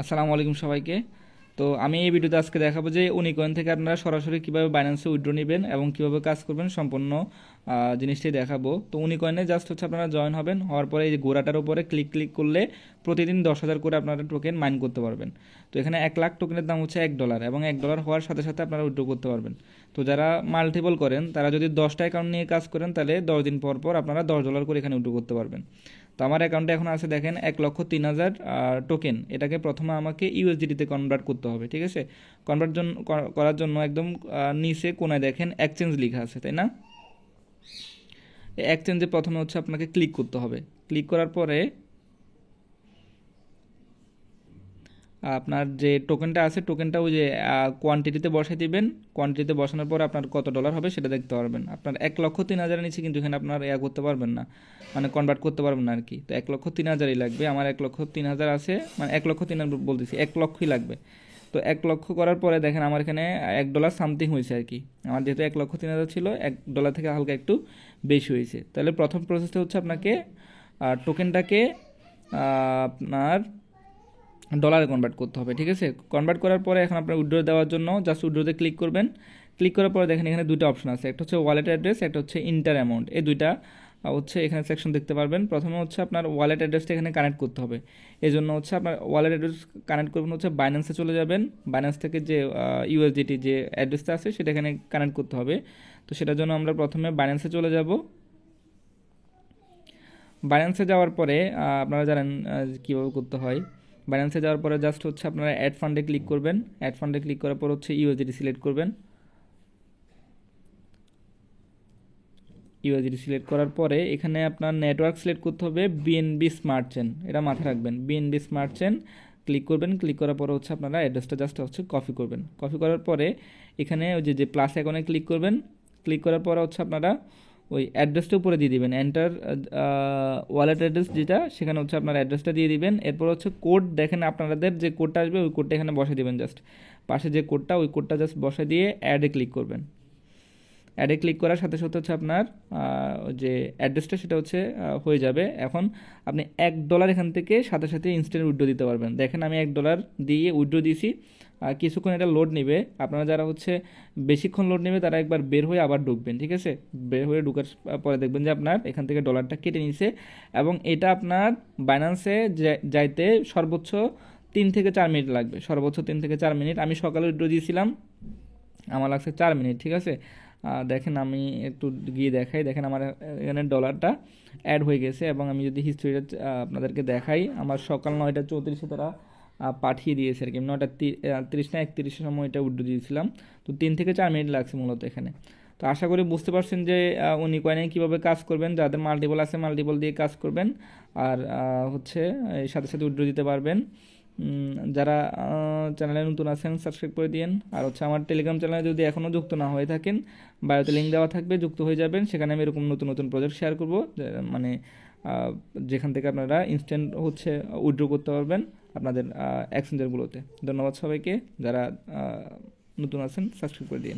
আসসালামু আলাইকুম সবাইকে। তো আমি এই ভিডিওতে আজকে দেখাবো যে উনিকয়েন থেকে আপনারা সরাসরি কিভাবে বাইন্যান্সে উইথড্র নেবেন এবং কিভাবে কাজ করবেন সম্পূর্ণ জিনিসটাই দেখাবো। তো উনিকয়েনে জাস্ট হচ্ছে আপনারা জয়েন হবেন, হওয়ার পরে এই যে ঘোড়াটার উপরে ক্লিক করলে প্রতিদিন 10,000 করে আপনারা টোকেন মাইন করতে পারবেন। তো এখানে 1 লাখ টোকেনের দাম হচ্ছে $1 এবং $1 হওয়ার সাথে সাথে আপনারা উইথড্র করতে পারবেন। তো যারা মাল্টিপল করেন তারা যদি 10টা অ্যাকাউন্ট নিয়ে কাজ করেন তাহলে 10 দিন পর পর আপনারা $10 করে এখানে উইথড্র করতে পারবেন। তো আমার অ্যাকাউন্টে এখন আছে দেখেন 1,03,000 টোকেন। এটাকে প্রথমে আমাকে ইউএসডিটিতে কনভার্ট করতে হবে, ঠিক আছে। কনভার্ট করার জন্য একদম নিচে কোনায় দেখেন এক্সচেঞ্জ লেখা আছে, তাই না? এই এক্সচেঞ্জে প্রথমে হচ্ছে আপনাকে ক্লিক করতে হবে। ক্লিক করার পরে আপনার যে টোকেনটা আছে টোকেনটা ওই যে কোয়ান্টিটিতে বসাই দিবেন। কোয়ান্টিটিতে বসানোর পর আপনার কত ডলার হবে সেটা দেখতে পারবেন। আপনার 1,03,000 নিচে কিন্তু এখানে আপনার করতে পারবেন না, মানে কনভার্ট করতে পারবেন না আর কি। তো 1,03,000ই লাগবে। আমার 1,03,000 আছে, মানে 1,03,000 বলতেছি, 1 লক্ষই লাগবে। তো 1 লক্ষ করার পরে দেখেন আমার এখানে $1 সামথিং হয়েছে আর কি। আমার যেহেতু 1,03,000 ছিল, $1 থেকে হালকা একটু বেশি হয়েছে। তাহলে প্রথম প্রসেসটা হচ্ছে আপনাকে টোকেনটাকে আপনার ডলারে কনভার্ট করতে হবে, ঠিক আছে। কনভার্ট করার পরে এখন আপনার উইথড্র দেওয়ার জন্য জাস্ট উইথড্রোতে ক্লিক করবেন। ক্লিক করার পরে দেখেন এখানে দুটো অপশন আছে, একটা হচ্ছে ওয়ালেট অ্যাড্রেস, একটা হচ্ছে ইন্টার অ্যামাউন্ট। এই দুইটা হচ্ছে এখানে সেকশন দেখতে পারবেন। প্রথমে হচ্ছে আপনার ওয়ালেট অ্যাড্রেসটা এখানে কানেক্ট করতে হবে। এই জন্য হচ্ছে আপনার ওয়ালেট অ্যাড্রেস কানেক্ট করবেন হচ্ছে বাইন্যান্সে চলে যাবেন। বাইন্যান্স থেকে যে ইউএসডিটি যে অ্যাড্রেসটা আছে সেটা এখানে কানেক্ট করতে হবে। তো সেটার জন্য আমরা প্রথমে বাইন্যান্সে চলে যাব। বাইন্যান্সে যাওয়ার পরে আপনারা জানেন কীভাবে করতে হয়। বাইন্যান্সে যাওয়ার পরে জাস্ট হচ্ছে আপনারা অ্যাড ফান্ডে ক্লিক করবেন। অ্যাড ফান্ডে ক্লিক করার পর হচ্ছে ইউএসডিটি সিলেক্ট করবেন। ইউএসডিটি সিলেক্ট করার পরে এখানে আপনার নেটওয়ার্ক সিলেক্ট করতে হবে বিএনবি স্মার্ট চেন, এটা মাথায় রাখবেন, বিএনবি স্মার্ট চেন ক্লিক করবেন। ক্লিক করার পরে হচ্ছে আপনারা অ্যাড্রেসটা জাস্ট হচ্ছে কপি করবেন। কপি করার পরে এখানে ওই যে প্লাস আইকনে ক্লিক করবেন। ক্লিক করার পরে হচ্ছে আপনারা ওই অ্যাড্রেসটা উপরে দিয়ে দিবেন, এন্টার ওয়ালেট অ্যাড্রেস যেটা, সেখানে হচ্ছে আপনার অ্যাড্রেসটা দিয়ে দিবেন। এরপর হচ্ছে কোড, দেখেন আপনাদের যে কোডটা আসবে ওই কোডটা এখানে বসে দিবেন। জাস্ট পাশে যে কোডটা, ওই কোডটা জাস্ট বসে দিয়ে অ্যাডে ক্লিক করবেন। অ্যাডে ক্লিক করার সাথে সাথে হচ্ছে আপনার যে অ্যাড্রেসটা সেটা হচ্ছে হয়ে যাবে। এখন আপনি $1 এখান থেকে সাথে সাথে ইনস্ট্যান্ট উইথড্র দিতে পারবেন। দেখেন আমি $1 দিয়ে উইথড্র দিয়েছি। কিছুক্ষণ এটা লোড নেবে। আপনারা যারা হচ্ছে বেশিক্ষণ লোড নেবে তারা একবার বের হয়ে আবার ঢুকবেন, ঠিক আছে। বের হয়ে ঢুকার পরে দেখবেন যে আপনার এখান থেকে ডলারটা কেটে নিছে এবং এটা আপনার বাইন্যান্সে যাইতে সর্বোচ্চ 3 থেকে 4 মিনিট লাগবে। সর্বোচ্চ 3 থেকে 4 মিনিট। আমি সকালে উইথড্র দিয়েছিলাম, আমার লাগছে 4 মিনিট, ঠিক আছে। দেখেন আমি একটু গিয়ে দেখাই, দেখেন আমার এখানে ডলারটা অ্যাড হয়ে গেছে এবং আমি যদি হিস্ট্রিটা আপনাদেরকে দেখাই, আমার সকাল 9:34 তারা পাঠিয়ে দিয়েছে আর কি। 9:30 না 31-এর সময় এটা উইথড্র দিয়েছিলাম। তো 3 থেকে 4 মিনিট লাগছে মূলত এখানে। তো আশা করি বুঝতে পারছেন যে উনিকয়েনে কীভাবে কাজ করবেন। যাদের মাল্টিপল আছে মাল্টিপল দিয়ে কাজ করবেন, আর হচ্ছে এর সাথে সাথে উইথড্র দিতে পারবেন। যারা চ্যানেলে নতুন আছেন সাবস্ক্রাইব করে দিন। আর হচ্ছে আমার টেলিগ্রাম চ্যানেলে যদি এখনও যুক্ত না হয়ে থাকেন, বায়োতে লিঙ্ক দেওয়া থাকবে, যুক্ত হয়ে যাবেন। সেখানে আমি এরকম নতুন নতুন প্রজেক্ট শেয়ার করবো, মানে যেখান থেকে আপনারা ইনস্ট্যান্ট হচ্ছে উইথড্র করতে পারবেন আপনাদের এক্সচেঞ্জারগুলোতে। ধন্যবাদ সবাইকে, যারা নতুন আছেন সাবস্ক্রাইব করে দিন।